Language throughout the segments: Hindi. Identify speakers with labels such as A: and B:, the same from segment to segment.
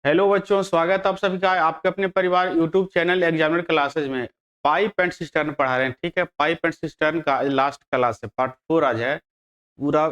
A: हेलो बच्चों, स्वागत है आप सभी का आपके अपने परिवार यूट्यूब चैनल एग्जामिनर क्लासेज में। पाइप एंड सिस्टर्न पढ़ा रहे हैं। ठीक है, पाइप एंड सिस्टर्न का आज लास्ट क्लास है, पार्ट 4 आज है। पूरा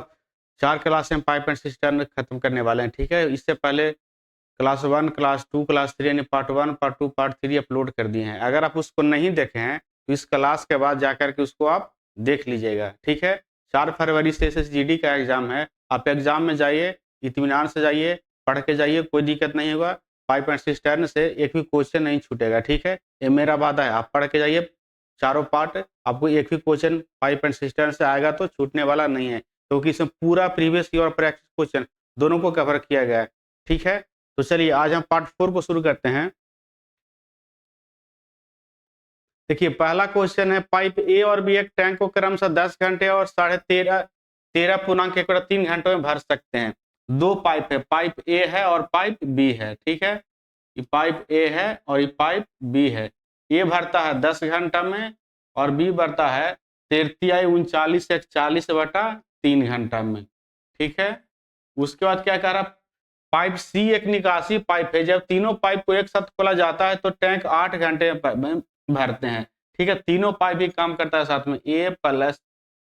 A: 4 क्लास में पाइप एंड सिस्टर्न खत्म करने वाले हैं। ठीक है, इससे पहले क्लास 1, क्लास 2, क्लास 3 यानी पार्ट 1, पार्ट 2, पार्ट 3 अपलोड कर दिए हैं। अगर आप उसको नहीं देखे हैं तो इस क्लास के बाद जाकर के उसको आप देख लीजिएगा। ठीक है, 4 फरवरी से SSGD का एग्जाम है। आप एग्जाम में जाइए, इत्मीनान से जाइए, पढ़ के जाइए, कोई दिक्कत नहीं होगा। पाइप एंड सिस्टर्न से एक भी क्वेश्चन नहीं छूटेगा। ठीक है, ये मेरा वादा है। आप पढ़ के जाइए, चारों पार्ट, आपको एक भी क्वेश्चन पाइप एंड सिस्टर्न से आएगा तो छूटने वाला नहीं है, क्योंकि इसमें पूरा प्रीवियस ईयर और प्रैक्टिस क्वेश्चन दोनों को कवर किया गया है। ठीक है, तो चलिए आज हम पार्ट 4 को शुरू करते हैं। देखिए, पहला क्वेश्चन है, पाइप ए और बी एक टैंक को क्रमशः 10 घंटे और 13.3 घंटों में भर सकते हैं। दो पाइप है, पाइप ए है और पाइप बी है। ठीक है, ये पाइप ए है और ये पाइप बी है। ए भरता है 10 घंटा में और बी भरता है 43/39 घंटा में। ठीक है, उसके बाद क्या कह रहा, पाइप सी एक निकासी पाइप है। जब तीनों पाइप को एक साथ खोला जाता है तो टैंक 8 घंटे में भरते हैं। ठीक है, तीनों पाइप ही काम करता है साथ में, ए प्लस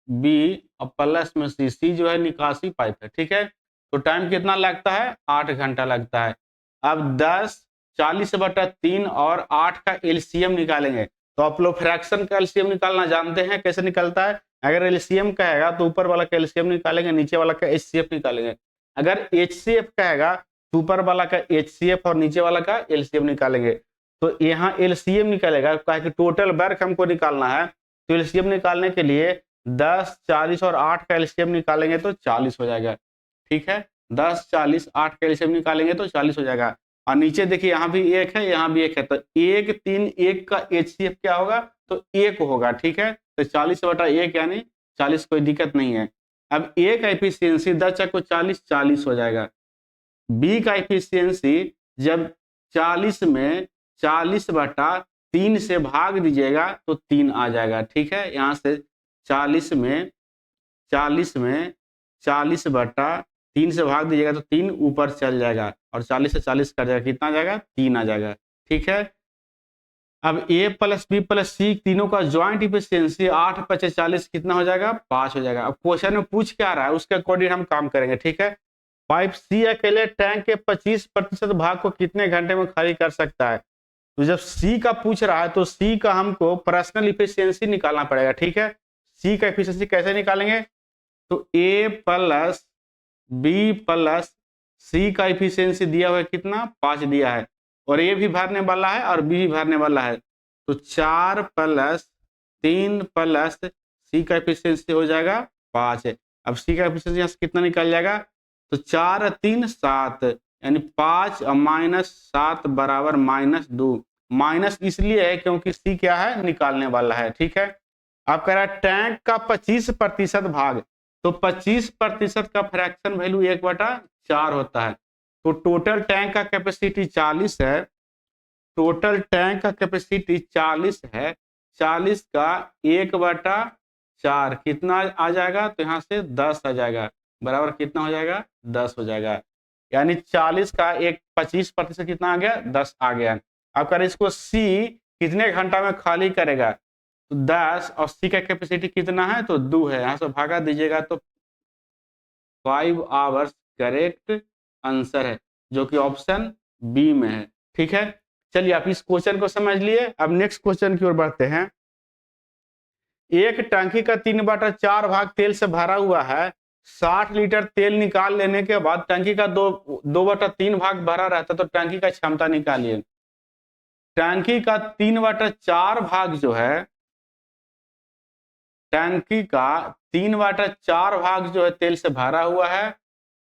A: बी और प्लस में सी। सी जो है निकासी पाइप है। ठीक है, तो टाइम कितना लगता है, 8 घंटा लगता है। अब 10 40/3 और 8 का एलसीएम निकालेंगे। तो आप लोग फ्रैक्शन का एलसीएम निकालना जानते हैं कैसे निकलता है। अगर एलसीएम कहेगा तो ऊपर वाला का एलसीएम निकालेंगे, नीचे वाला का एचसीएफ निकालेंगे। अगर एचसीएफ कहेगा तो ऊपर वाला का एचसीएफ और नीचे वाला का एलसीएम निकालेंगे। तो यहाँ एलसीएम निकलेगा, कि टोटल वर्क हमको निकालना है। तो एलसीएम निकालने के लिए 10 40 और 8 का एलसीएम निकालेंगे तो 40 हो जाएगा। ठीक है, 10 40 8 का एलसीएम निकालेंगे तो 40 हो जाएगा। और नीचे देखिए, यहाँ भी एक है, यहाँ भी एक है, तो 1 3 1 का एचसीएफ क्या होगा, तो 1 होगा। ठीक है, तो 40/1 यानी 40, कोई दिक्कत नहीं है। अब ए का एफिशिएंसी 10 चक्को 40 40 हो जाएगा। बी का एफिशिएंसी जब 40 में 40/3 से भाग दीजिएगा तो 3 आ जाएगा। ठीक है, यहाँ से 40 में 40/3 से भाग दीजिएगा तो 3 ऊपर चल जाएगा और 40 से 40 कर जाएगा, कितना आ जाएगा, 3 आ जाएगा। ठीक है, अब ए प्लस बी प्लस सी तीनों का ज्वाइंट इफिशियंसी 8 × 5 = 40 कितना हो जाएगा, 5 हो जाएगा। अब क्वेश्चन में पूछ क्या रहा है उसके अकॉर्डिंग हम काम करेंगे। ठीक है, पाइप सी अकेले टैंक के 25% भाग को कितने घंटे में खाली कर सकता है। तो जब सी का पूछ रहा है तो सी का हमको पर्सनल इफिशियंसी निकालना पड़ेगा। ठीक है, सी का इफिशियंसी कैसे निकालेंगे, तो ए प्लस बी प्लस सी का इफिशियंसी दिया हुआ है कितना, 5 दिया है, और ए भी भरने वाला है और बी भी भरने वाला है। तो 4 + 3 प्लस सी का एफिशिएंसी हो जाएगा 5 है। अब सी का एफिशिएंसी यहाँ से कितना निकल जाएगा, तो 4 3 7 यानी 5 - 7 बराबर -2। माइनस इसलिए है क्योंकि सी क्या है, निकालने वाला है। ठीक है, आप कह रहा है टैंक का 25% भाग, तो 25% का फ्रैक्शन वैल्यू 1/4 होता है। तो टोटल टैंक का कैपेसिटी 40 है, टोटल टैंक का कैपेसिटी 40 है, 40 का 1/4 कितना आ जाएगा, तो यहाँ से 10 आ जाएगा, बराबर कितना हो जाएगा, 10 हो जाएगा। यानी 40 का 25% कितना आ गया, 10 आ गया। अब करें इसको सी कितने घंटा में खाली करेगा, तो 10 और सी का कैपेसिटी कितना है, तो 2 है, यहाँ से भागा दीजिएगा तो 5 आवर्स करेक्ट आंसर है, जो कि ऑप्शन बी में है। ठीक है, चलिए आप इस क्वेश्चन को समझ लिए। अब नेक्स्ट क्वेश्चन की ओर बढ़ते हैं। एक टंकी का 3/4 भाग तेल से भरा हुआ है। 60 लीटर तेल निकाल लेने के बाद टंकी का 2/3 भाग भरा रहता, तो टंकी का क्षमता निकालिए। टंकी का 3/4 भाग जो है, टंकी का 3/4 भाग जो है तेल से भरा हुआ है,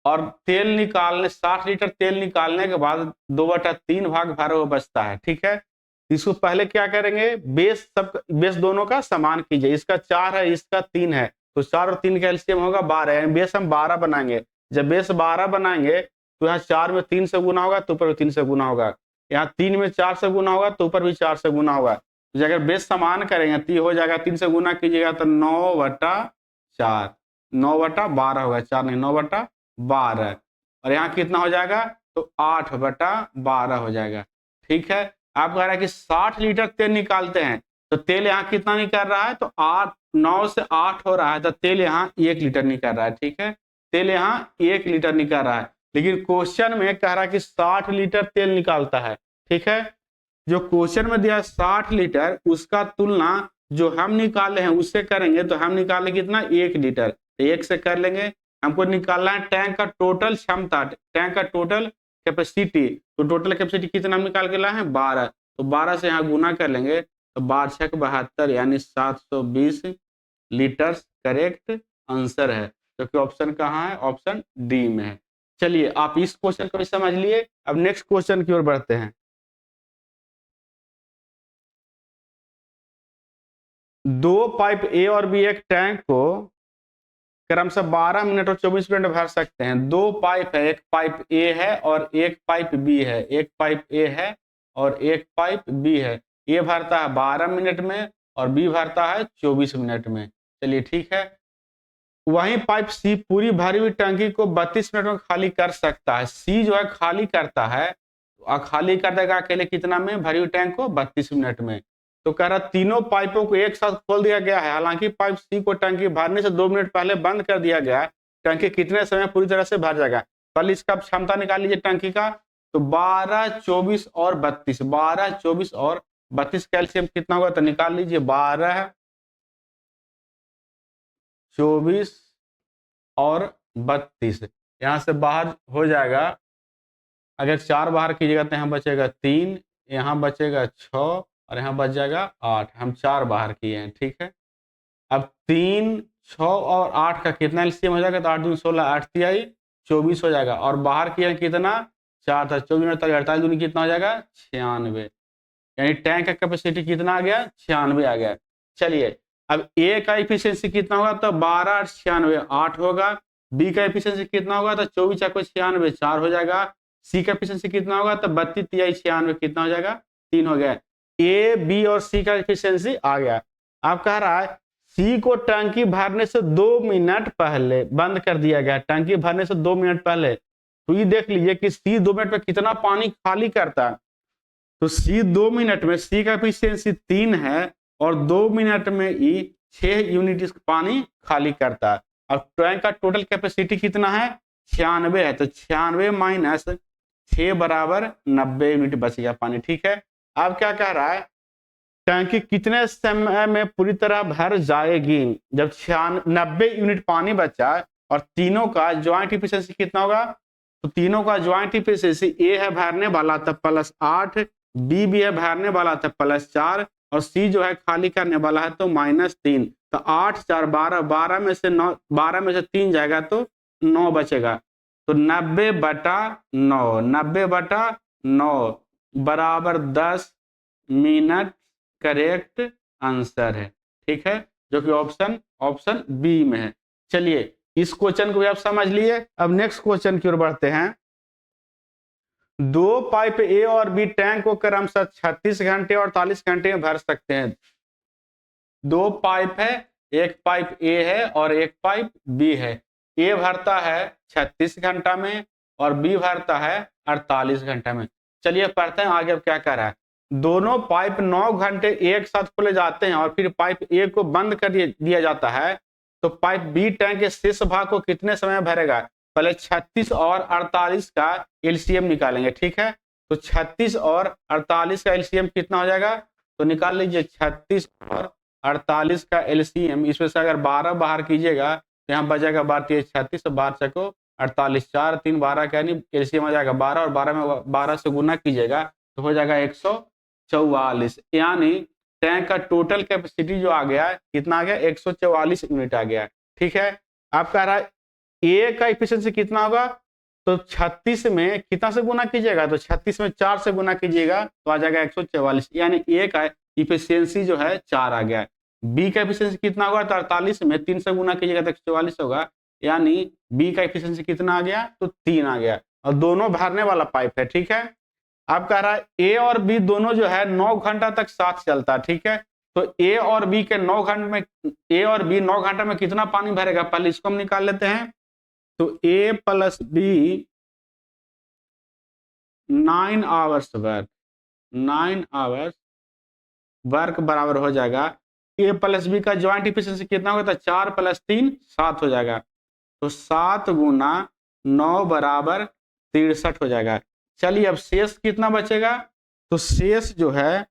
A: और तेल निकालने 60 लीटर तेल निकालने के बाद 2/3 भाग भरा हुआ बचता है। ठीक है, इसको पहले क्या करेंगे, बेस दोनों का समान कीजिए। इसका 4 है, इसका 3 है, तो 4 और 3 का एलसीएम होगा 12, बेस हम 12 बनाएंगे। जब बेस 12 बनाएंगे तो यहाँ 4 में 3 से गुना होगा तो ऊपर भी 3 से गुना होगा, यहाँ 3 में 4 से गुना होगा तो ऊपर भी 4 से गुना होगा। तो अगर बेस समान करेंगे तो हो जाएगा, 3 से गुना कीजिएगा तो 9/4, 9/12 होगा, 4 नहीं 9/12, और यहाँ कितना हो जाएगा, तो 8/12 हो जाएगा। ठीक है, आप कह रहा है कि 60 लीटर तेल निकालते हैं, तो तेल यहाँ कितना निकल रहा है, तो 9 से 8 हो रहा है, तो तेल यहाँ 1 लीटर निकल रहा है। ठीक है, तेल यहाँ 1 लीटर निकल रहा है, लेकिन क्वेश्चन में कह रहा है कि 60 लीटर तेल निकालता है। ठीक है, जो क्वेश्चन में दिया 60 लीटर, उसका तुलना जो हम निकाले हैं उससे करेंगे, तो हम निकाले कितना, 1 लीटर, तो 1 से कर लेंगे। हमको निकालना है टैंक का टोटल क्षमता, टैंक का टोटल कैपेसिटी, तो टोटल कैपेसिटी कितना हम निकाल के लाए हैं, 12, तो 12 से यहाँ गुना कर लेंगे, तो 12×6 = 72 यानी 720 लीटर करेक्ट आंसर है, क्योंकि तो ऑप्शन कहाँ है, ऑप्शन डी में है। चलिए, आप इस क्वेश्चन को भी समझ लिए। अब नेक्स्ट क्वेश्चन की ओर बढ़ते हैं। दो पाइप ए और बी एक टैंक को क्रमशः 12 मिनट और 24 मिनट भर सकते हैं। दो पाइप है, एक पाइप ए है और एक पाइप बी है, एक पाइप ए है और एक पाइप बी है। ए भरता है 12 मिनट में और बी भरता है 24 मिनट में। चलिए ठीक है, वहीं पाइप सी पूरी भरी हुई टंकी को 32 मिनट में खाली कर सकता है। सी जो है खाली करता है, खाली कर देगा अकेले कितना में, भरी हुई टैंक को 32 मिनट में। तो कह रहा तीनों पाइपों को एक साथ खोल दिया गया है, हालांकि पाइप सी को टंकी भरने से 2 मिनट पहले बंद कर दिया गया है। टंकी कितने समय पूरी तरह से भर जाएगा, पहले इसका क्षमता निकाल लीजिए टंकी का, तो 12, 24 और 32, 12, 24 और 32 कैल्शियम कितना होगा, तो निकाल लीजिए 12, 24 और 32, यहाँ से बाहर हो जाएगा, अगर 4 बाहर कीजिएगा तो यहाँ बचेगा 3, यहाँ बचेगा 6 और यहाँ बच जाएगा 8। हम 4 बाहर किए हैं। ठीक है, अब 3, 6 और 8 का कितना एलसीएम हो जाएगा, तो 8 दूनी 16, 8 तिहाई 24 हो जाएगा, और बाहर किए कितना, 4 था, 24 में 48 दूनी कितना हो जाएगा, 96, यानी टैंक का कैपेसिटी कितना आ गया, 96 आ गया। चलिए, अब ए का एफिशिएंसी कितना होगा, तो 12, 96, 8 होगा। बी का एफिशिएंसी कितना होगा, तो 24 × 96, 4 हो जाएगा। सी का एफिशिएंसी कितना होगा, तो 32 तिहाई 96 कितना हो जाएगा, 3 हो गया। ए, बी और सी का एफिशिएंसी आ गया। अब कह रहा है सी को टंकी भरने से 2 मिनट पहले बंद कर दिया गया, टंकी भरने से 2 मिनट पहले। तो ये देख लीजिए कि सी 2 मिनट में कितना पानी खाली करता है, तो सी 2 मिनट में, सी का एफिशिएंसी 3 है और 2 मिनट में ही 6 यूनिट पानी खाली करता है। अब टैंक का टोटल कैपेसिटी कितना है, 96 है, तो 96 माइनस 6 = 90 यूनिट बच गया पानी। ठीक है, अब क्या कह रहा है, टंकी कितने समय में पूरी तरह भर जाएगी, जब 90 यूनिट पानी बचा और तीनों का ज्वाइंट एफिशिएंसी कितना होगा, तो तीनों का ज्वाइंट एफिशिएंसी ए है भरने वाला था +8, बी भी है भरने वाला था +4 और सी जो है खाली करने वाला है तो -3। तो 8, 4, 12, 12 में से 9, 12 में से 3 जाएगा तो 9 बचेगा, तो 90/9, 90/9 बराबर 10 मिनट करेक्ट आंसर है। ठीक है, जो कि ऑप्शन बी में है। चलिए, इस क्वेश्चन को भी आप समझ लिए। अब नेक्स्ट क्वेश्चन की ओर बढ़ते हैं। दो पाइप ए और बी टैंक को क्रमशः 36 घंटे और 48 घंटे में भर सकते हैं। दो पाइप है, एक पाइप ए है और एक पाइप बी है। ए भरता है 36 घंटा में और बी भरता है 48 घंटा में। चलिए पढ़ते हैं आगे अब क्या कर रहा है। दोनों पाइप 9 घंटे एक साथ खोले जाते हैं और फिर पाइप ए को बंद कर दिया जाता है, तो पाइप बी टैंक के शेष भाग को कितने समय में भरेगा। पहले 36 और 48 का एलसीएम निकालेंगे। ठीक है, तो 36 और 48 का एलसीएम कितना हो जाएगा, तो निकाल लीजिए 36 और 48 का एलसीएम। इसमें से अगर 12 बाहर कीजिएगा तो यहाँ बचेगा 12 36 और 12 चको 48, 4 3 12 का यानी एलसीएम आ जाएगा 12 और 12 में 12 से गुना कीजिएगा तो हो जाएगा 144, यानी टैंक का टोटल कैपेसिटी जो आ गया कितना आ गया, 144 यूनिट आ गया। ठीक है, आप कह रहा है ए का एफिशिएंसी कितना होगा, तो 36 में कितना से गुना कीजिएगा, तो 36 में 4 से गुना कीजिएगा तो आ जाएगा 144, यानी ए का इफिशियंसी जो है 4 आ गया। बी का एफिशिएंसी कितना होगा, तो 48 में 3 से गुना कीजिएगा तो 144 होगा, यानी बी का एफिशिएंसी कितना आ गया, तो 3 आ गया और दोनों भरने वाला पाइप है। ठीक है, आप कह रहा है ए और बी दोनों जो है 9 घंटा तक साथ चलता है। ठीक है, तो ए और बी के 9 घंटे में, ए और बी 9 घंटे में कितना पानी भरेगा, पहले इसको हम निकाल लेते हैं। तो A plus B 9 hours work, 9 hours work बराबर हो जाएगा ए प्लस बी का ज्वाइंट इफिशिएंसी कितना होगा, तो 4 + 3 7 हो जाएगा। तो 7 गुना 9 बराबर 63 हो जाएगा। चलिए अब शेष कितना बचेगा, तो शेष जो है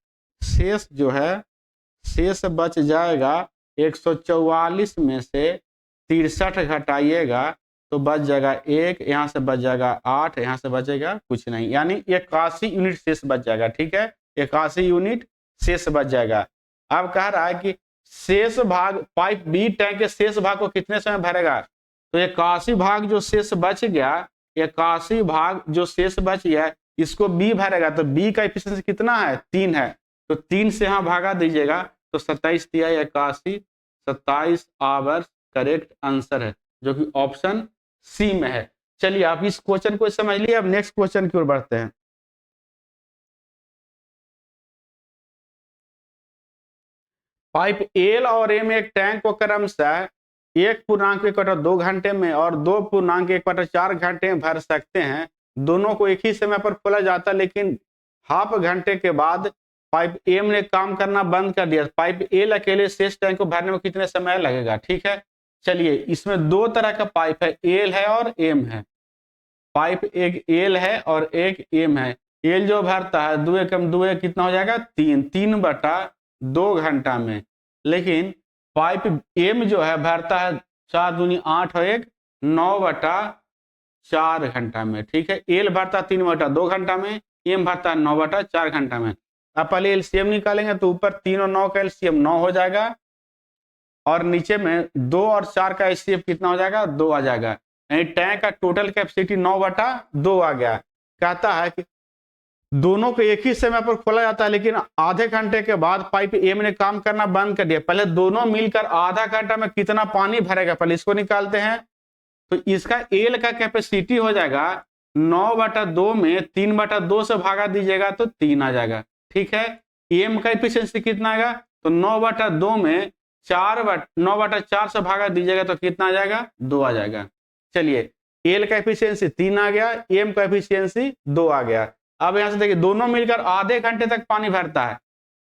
A: शेष बच जाएगा 144 में से 63 घटाइएगा तो बच जाएगा 1, यहाँ से बच जाएगा 8, यहाँ से बचेगा कुछ नहीं, यानी 81 यूनिट शेष बच जाएगा। ठीक है, 81 यूनिट शेष बच जाएगा। अब कह रहा है कि शेष भाग पाइप बी टैंक के शेष भाग को कितने समय भरेगा, तो 81 भाग जो शेष बच गया, 81 भाग जो शेष बच गया इसको बी भरेगा। तो बी का एफिशिएंसी कितना है, 3 है, तो 3 से यहाँ भागा दीजिएगा तो 27 दिया 81, 27 आवर्स करेक्ट आंसर है, जो कि ऑप्शन सी में है। चलिए आप इस क्वेश्चन को समझ लिए, अब नेक्स्ट क्वेश्चन की ओर बढ़ते हैं। पाइप एल और एम एक टैंक को क्रमशः 1.1/2 घंटे में और 2.1/4 घंटे में भर सकते हैं। दोनों को एक ही समय पर खोला जाता है, लेकिन हाफ घंटे के बाद पाइप एम ने काम करना बंद कर दिया। पाइप एल अकेले शेष टैंक को भरने में कितने समय लगेगा। ठीक है, चलिए इसमें दो तरह का पाइप है, एल है और एम है। पाइप एक एल है और एक एम है। एल जो भरता है 2 एकम 2 कितना हो जाएगा, 3/2 घंटा में, लेकिन पाइप एम जो है भरता है 4 दूनी 8 और 1 9/4 घंटा में। ठीक है, एल भरता 3/2 घंटा में, एम भरता है 9/4 घंटा में। अब पहले एलसीएम निकालेंगे तो ऊपर 3 और 9 का एलसीएम 9 हो जाएगा और नीचे में 2 और 4 का एलसीएम कितना हो जाएगा, 2 आ जाएगा। यानी टैंक का टोटल कैपेसिटी 9/2 आ गया। कहता है कि दोनों को एक ही समय पर खोला जाता है, लेकिन आधे घंटे के बाद पाइप एम ने काम करना बंद कर दिया। पहले दोनों मिलकर आधा घंटा में कितना पानी भरेगा, पहले इसको निकालते हैं। तो इसका एल का कैपेसिटी हो जाएगा 9/2 में 3/2 से भागा दीजिएगा तो 3 आ जाएगा। ठीक है, एम का एफिशिएंसी कितना आएगा, तो 9/2 में 9/4 से भागा दीजिएगा तो कितना आ जाएगा, 2 आ जाएगा। चलिए एल का एफिशिएंसी 3 आ गया, एम का एफिशिएंसी 2 आ गया। अब यहां से देखिए दोनों मिलकर आधे घंटे तक पानी भरता है,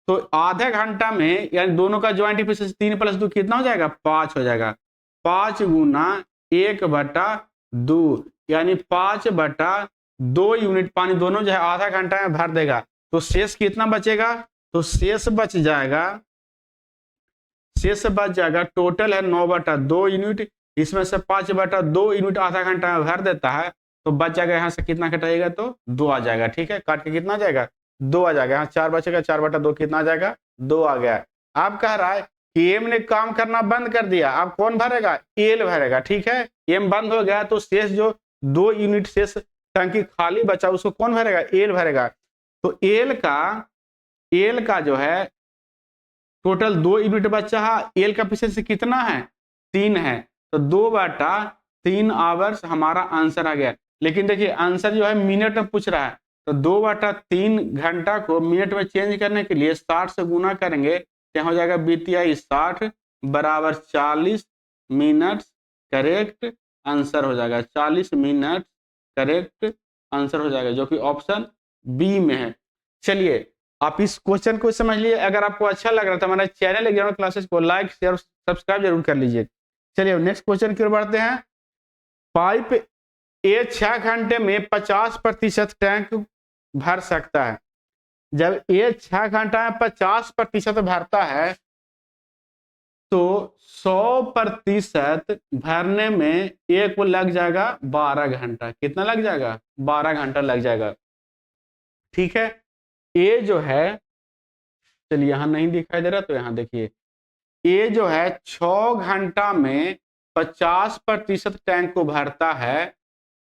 A: तो आधे घंटा में यानी दोनों का ज्वाइंट एफिशिएंसी 3 + 2 कितना हो जाएगा, 5 हो जाएगा। 5 गुना 1/2 यानी 5/2 यूनिट पानी दोनों जो है आधा घंटा में भर देगा। तो शेष कितना बचेगा, तो शेष बच जाएगा टोटल है 9/2 यूनिट, इसमें से 5/2 यूनिट आधा घंटा में भर देता है, तो बच जाएगा यहाँ से कितना घटाइएगा तो 2 आ जाएगा। ठीक है, काट के कितना आ जाएगा, 2 आ जाएगा। यहाँ 4 बचेगा, 4/2 कितना आ जाएगा, 2 आ गया। आप कह रहा है कि एम ने काम करना बंद कर दिया, अब कौन भरेगा, एल भरेगा। ठीक है, एम बंद हो गया तो शेष जो 2 यूनिट शेष टंकी खाली बचा उसको कौन भरेगा, एल भरेगा। तो एल का जो है टोटल 2 यूनिट बचा है, एल का एफिशिएंसी कितना है, 3 है, तो 2/3 आवर्स हमारा आंसर आ गया। लेकिन देखिए आंसर जो है मिनट में पूछ रहा है, तो 2/3 घंटा को मिनट में चेंज करने के लिए 60 से गुना करेंगे, क्या हो जाएगा, बीतीआई 60 बराबर 40 मिनट करेक्ट आंसर हो जाएगा। 40 मिनट करेक्ट आंसर हो जाएगा, जो कि ऑप्शन बी में है। चलिए आप इस क्वेश्चन को समझ लिए। अगर आपको अच्छा लग रहा था हमारे चैनल एग्जाम क्लासेस को लाइक शेयर सब्सक्राइब जरूर कर लीजिए। चलिए नेक्स्ट क्वेश्चन की ओर बढ़ते हैं। पाइप ए 6 घंटे में 50% टैंक भर सकता है। जब ए 6 घंटा में 50% भरता है तो 100% भरने में एक को लग जाएगा 12 घंटा। कितना लग जाएगा, 12 घंटा लग जाएगा। ठीक है, ए जो है, चलिए यहां नहीं दिखाई दे रहा तो यहां देखिए, ए जो है 6 घंटा में 50% टैंक को भरता है,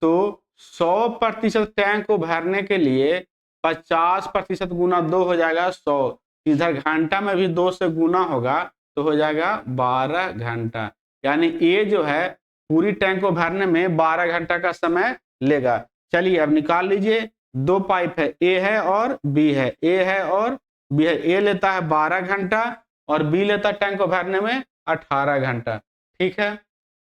A: तो 100% टैंक को भरने के लिए 50% गुना 2 हो जाएगा 100। इधर घंटा में भी 2 से गुना होगा तो हो जाएगा 12 घंटा। यानी ए जो है पूरी टैंक को भरने में 12 घंटा का समय लेगा। चलिए अब निकाल लीजिए, 2 पाइप है, ए है और बी है, ए है और बी है। ए लेता है 12 घंटा और बी लेता है टैंक को भरने में 18 घंटा। ठीक है,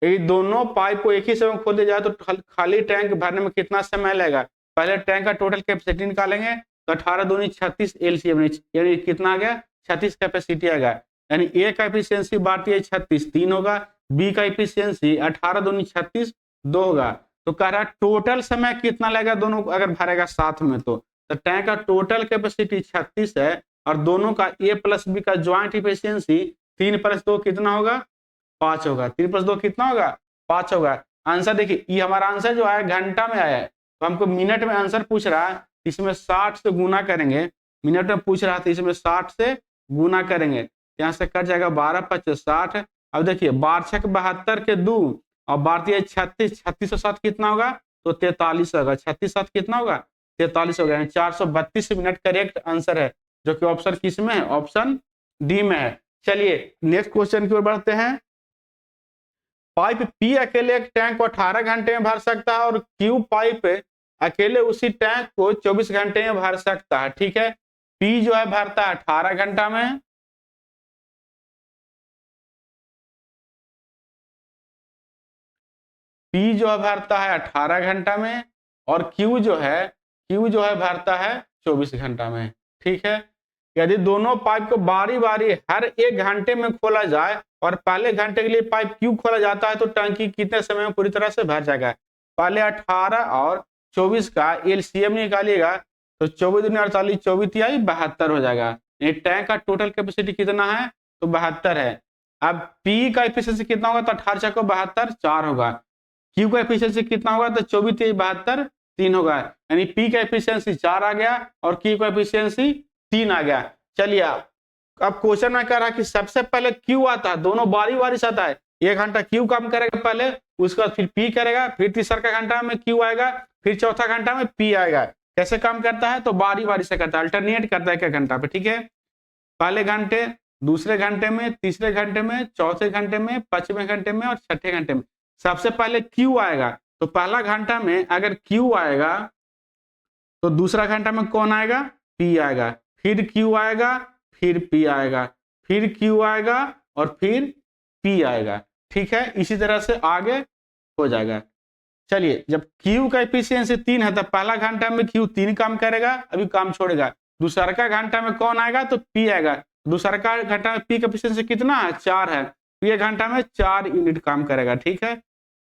A: यदि दोनों पाइप को एक ही समय खोल दिया जाए तो खाली टैंक भरने में कितना समय लगेगा। पहले टैंक का टोटल कैपेसिटी निकालेंगे तो 18 दूनी 36 एलसीएम, यानी कितना आ गया 36 कैपेसिटी आएगा। यानी ए का एफिशिएंसी भारतीय 36 3 होगा, बी का एफिशिएंसी 18 दूनी 36 2 होगा। तो कह रहा है टोटल समय कितना लगेगा दोनों अगर भरेगा साथ में। तो टैंक का टोटल कैपेसिटी 36 है और दोनों का ए प्लस बी का ज्वाइंट एफिशिएंसी 3 + 2 कितना होगा 5 होगा। 3 + 2 कितना होगा 5 होगा। आंसर देखिए ये हमारा आंसर जो है घंटा में आया है, तो हमको मिनट में आंसर पूछ रहा है, इसमें 60 से गुना करेंगे। मिनट में पूछ रहा था, इसमें 60 से गुना करेंगे, यहाँ से कट जाएगा 12 × 5 = 60। अब देखिए 12 × 6 = 72 के 2 और भारतीय 36 36 और 7 कितना होगा तो 43 होगा। 36 7 कितना होगा 43 होगा, यानी 432 मिनट करेक्ट आंसर है, जो कि ऑप्शन किस में है, ऑप्शन डी में है। चलिए नेक्स्ट क्वेश्चन की ओर बढ़ते हैं। पाइप पी अकेले एक टैंक को 18 घंटे में भर सकता है और क्यू पाइप अकेले उसी टैंक को 24 घंटे में भर सकता है। ठीक है, पी जो है भरता है 18 घंटा में, पी जो है भरता है 18 घंटा में और क्यू जो है भरता है 24 घंटा में। ठीक है, यदि दोनों पाइप को बारी बारी हर 1 घंटे में खोला जाए और पहले घंटे के लिए पाइप क्यू खोला जाता है तो टंकी कितने समय में पूरी तरह से भर जाएगा। पहले 18 और 24 का एलसीएम निकालिएगा तो 24 दूनी 48 24 तिहाई 72 हो जाएगा। ये टैंक का टोटल कैपेसिटी कितना है तो 72 है। अब पी का एफिशिएंसी कितना होगा तो 18 × 72 4 होगा। क्यू का एफिशिएंसी कितना होगा तो 24 तिहाई 72 3 होगा, यानी पी का एफिशिएंसी 4 आ गया और क्यू का एफिशिएंसी 3 आ गया। चलिए अब क्वेश्चन में कह रहा है कि सबसे पहले क्यू आता है, दोनों बारी बारी से आता है। 1 घंटा क्यू काम करेगा पहले, उसके बाद फिर पी करेगा, फिर तीसरा घंटा में क्यू आएगा, फिर चौथा घंटा में पी आएगा। कैसे काम करता है तो बारी बारी से करता है, अल्टरनेट करता है 1 घंटा पे। ठीक है, पहले घंटे, दूसरे घंटे में, तीसरे घंटे में, चौथे घंटे में, 5वें घंटे में और 6ठे घंटे में। सबसे पहले क्यू आएगा तो पहला घंटा में अगर क्यू आएगा तो दूसरा घंटा में कौन आएगा पी आएगा, फिर क्यू आएगा, फिर पी आएगा, फिर क्यू आएगा और फिर पी आएगा। ठीक है, इसी तरह से आगे हो जाएगा। चलिए जब क्यू का एफिशिएंसी 3 है तो पहला घंटा में क्यू 3 काम करेगा, अभी काम छोड़ेगा। दूसरा का घंटा में कौन आएगा तो पी आएगा। दूसरा का घंटा में पी का एफिशिएंसी कितना है 4 है, पी घंटा में 4 यूनिट काम करेगा। ठीक है,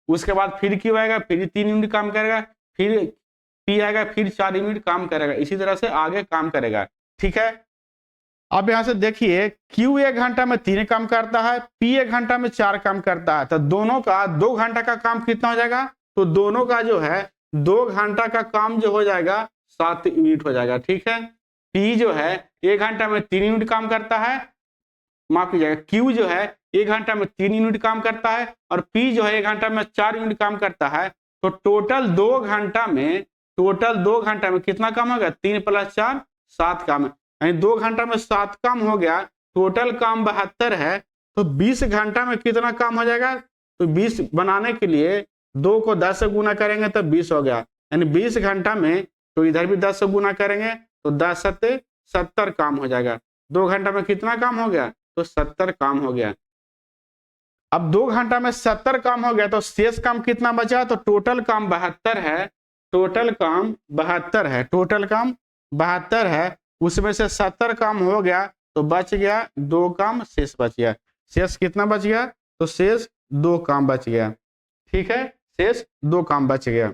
A: उसके बाद फिर क्यू आएगा, फिर 3 यूनिट काम करेगा, फिर पी आएगा, फिर 4 यूनिट काम करेगा। इसी तरह से आगे काम करेगा। ठीक है, अब यहां से देखिए क्यू 1 घंटा में 3 काम करता है, पी 1 घंटा में 4 काम करता है, तो दोनों का 2 घंटा का काम कितना हो जाएगा तो दोनों का जो है 2 घंटा का काम जो हो जाएगा 7 यूनिट हो जाएगा। ठीक है, पी जो है 1 घंटा में 3 यूनिट काम करता है, माफ कीजिएगा, क्यू जो है 1 घंटा में 3 यूनिट काम करता है और पी जो है 1 घंटा में 4 यूनिट काम करता है। तो टोटल 2 घंटा में कितना काम होगा 3 + 4 7 काम है, यानी 2 घंटा में 7 काम हो गया। टोटल काम 72 है, तो 20 घंटा में कितना काम हो जाएगा तो 20 बनाने के लिए 2 को 10 से गुना करेंगे तो 20 हो गया, यानी 20 घंटा में, तो इधर भी 10 से गुना करेंगे तो 10 × 7 70 काम हो जाएगा। 2 घंटा में कितना काम हो गया तो 70 काम हो गया। अब 2 घंटा में 70 काम हो गया तो शेष काम कितना बचा तो टोटल काम 72 है, टोटल काम 72 है, उसमें से 70 काम हो गया तो बच गया 2 काम शेष बच गया। शेष कितना बच गया तो शेष 2 काम बच गया। ठीक है, शेष 2 काम बच गया।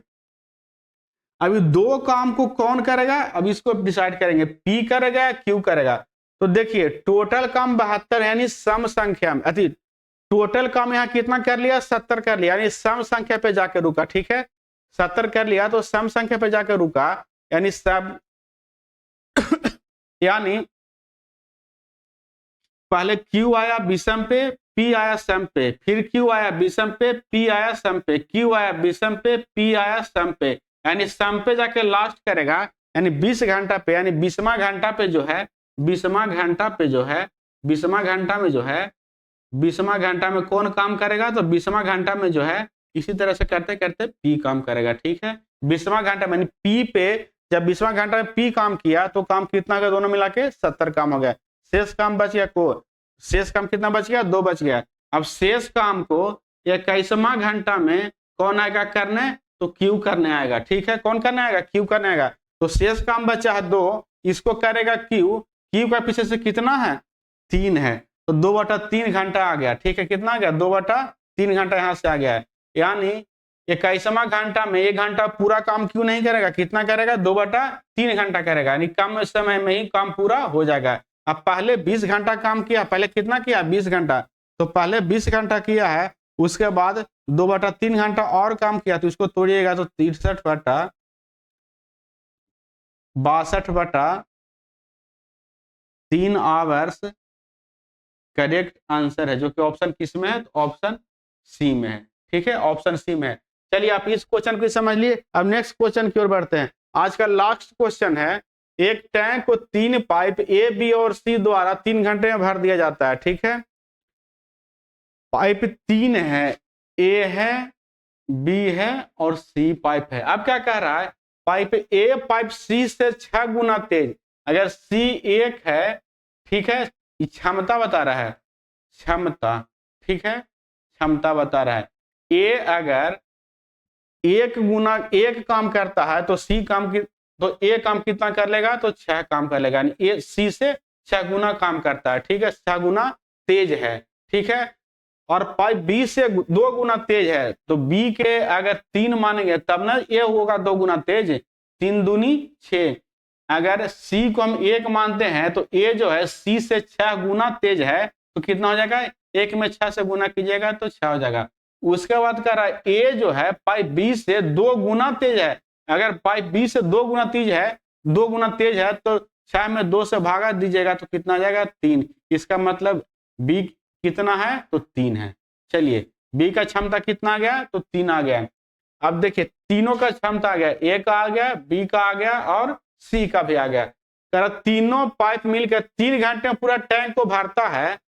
A: अभी 2 काम को कौन करेगा, अब इसको डिसाइड करेंगे, पी करेगा या क्यू करेगा। तो देखिए टोटल काम 72 यानी सम संख्या में, अति टोटल काम यहाँ कितना कर लिया 70 कर लिया, यानी सम संख्या पे जाकर रुका। ठीक है, 70 कर लिया तो सम संख्या पे जाकर रुका, यानी सब यानी पहले क्यू आया विषम पे, पी आया सम पे, फिर क्यू आया विषम पे, पी आया सम पे, क्यू आया विषम पे, पी आया सम पे, यानी सम पे जाके लास्ट करेगा। यानी 20 घंटा पे, यानी 20वां घंटा पे जो है 20वां घंटा में कौन काम करेगा तो 20वां घंटा में जो है इसी तरह से करते करते पी काम करेगा। ठीक है, 20वां घंटा में पी पे, जब 20वां घंटा में पी काम किया तो काम कितना का दोनों मिला के 70 काम हो गया। शेष काम बच गया शेष काम कितना बच गया 2 बच गया। अब शेष काम को 21वां घंटा में कौन आएगा करने तो क्यू करने आएगा। ठीक है, कौन करने आएगा? क्यू करने आएगा। तो शेष काम बचा है 2, इसको करेगा क्यू। क्यू का पीछे से कितना है? 3 है, तो 2/3 घंटा आ गया। ठीक है, कितना आ गया? 2/3 घंटा यहाँ से आ गया है। यानी 21वां घंटा में 1 घंटा पूरा काम क्यों नहीं करेगा? कितना करेगा? 2/3 घंटा करेगा, यानी कम समय में ही काम पूरा हो जाएगा। अब पहले 20 घंटा काम किया, पहले कितना किया? 20 घंटा। तो पहले 20 घंटा किया है, उसके बाद 2/3 घंटा और काम किया, तो इसको तोड़िएगा तो 63/62/3 आवर्स करेक्ट आंसर है, जो कि ऑप्शन किस में है? तो ऑप्शन सी में है। ठीक है, ऑप्शन सी में है। चलिए, आप इस क्वेश्चन को समझ लिए। अब नेक्स्ट क्वेश्चन की ओर बढ़ते हैं। आज का लास्ट क्वेश्चन है, एक टैंक को 3 पाइप ए, बी और सी द्वारा 3 घंटे में भर दिया जाता है। ठीक है, पाइप 3 है, ए है, बी है और सी पाइप है। अब क्या कह रहा है? पाइप ए पाइप सी से 6 गुना तेज। अगर सी 1 है, ठीक है, क्षमता बता रहा है, क्षमता। ठीक है, क्षमता बता रहा है। ए अगर 1 गुना 1 काम करता है तो सी काम की तो ए काम कितना कर लेगा? तो 6 काम कर लेगा, यानी ए सी से 6 गुना काम करता है। ठीक है, 6 गुना तेज है। ठीक है, और पाइप बी से 2 गुना तेज है, तो बी के अगर 3 मानेंगे तब ना ए होगा 2 गुना तेज। 3 दूनी 6। अगर सी को हम 1 मानते हैं तो ए जो है सी से 6 गुना तेज है, तो कितना हो जाएगा? 1 में 6 से गुना कीजिएगा तो 6 हो जाएगा। उसके बाद कह रहा है ए जो है पाइप बी से 2 गुना तेज है। अगर पाइप बी से 2 गुना तेज है तो 6 में 2 से भागा दीजिएगा तो कितना आ जाएगा? 3। इसका मतलब बी कितना है? तो 3 है। चलिए, बी का क्षमता कितना आ गया? तो 3 आ गया। अब देखिए, तीनों का क्षमता आ गया, ए का आ गया, बी का आ गया और सी का भी आ गया। अगर तीनों पाइप मिलकर 3 घंटे में पूरा टैंक को भरता है,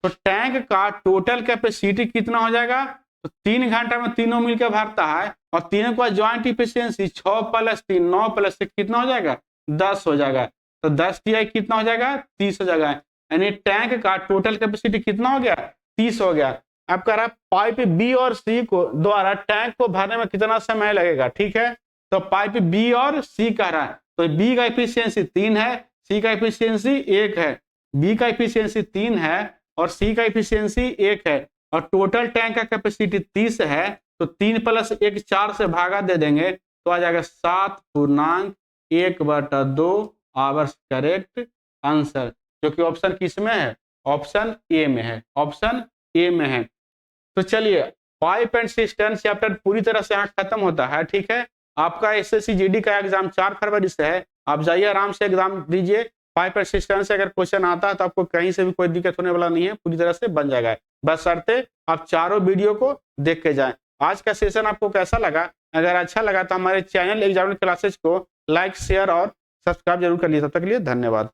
A: तो टैंक का टोटल कैपेसिटी कितना हो जाएगा? तो 3 घंटा में तीनों मिलकर भरता है, और तीनों का ज्वाइंट इफिशियंसी 6 + 3 9 + 6 कितना हो जाएगा? 10 हो जाएगा। तो 10 TI कितना हो जाएगा? 30 हो जाएगा। यानी टैंक का टोटल कैपेसिटी कितना हो गया? 30 हो गया। अब कह रहा है पाइप बी और सी को द्वारा टैंक को भरने में कितना समय लगेगा? ठीक है, तो पाइप बी और सी कह रहा है, तो बी का इफिशियंसी 3 है, सी का इफिशियंसी 1 है। बी का इफिशियंसी 3 है और सी का इफिशियंसी 1 है, और टोटल टैंक का कैपेसिटी 30 है, तो 3 + 1 4 से भागा दे देंगे तो आ जाएगा 7/1/2 आवर्स करेक्ट आंसर, जो कि ऑप्शन किस में है? ऑप्शन ए में है। ऑप्शन ए में है। तो चलिए, पाइप एंड सिस्टम चैप्टर पूरी तरह से यहाँ खत्म होता है। ठीक है, आपका एसएससी जीडी का एग्जाम 4 फरवरी से है। आप जाइए, आराम से एग्जाम दीजिए। पाइप एंड सिस्टम से अगर क्वेश्चन आता है तो आपको कहीं से भी कोई दिक्कत होने वाला नहीं है, पूरी तरह से बन जाएगा। बशर्ते आप चारों वीडियो को देख के जाएं। आज का सेशन आपको कैसा लगा? अगर अच्छा लगा तो हमारे चैनल एग्जामिनर क्लासेज को लाइक, शेयर और सब्सक्राइब जरूर कर लीजिए। तब तक के लिए धन्यवाद।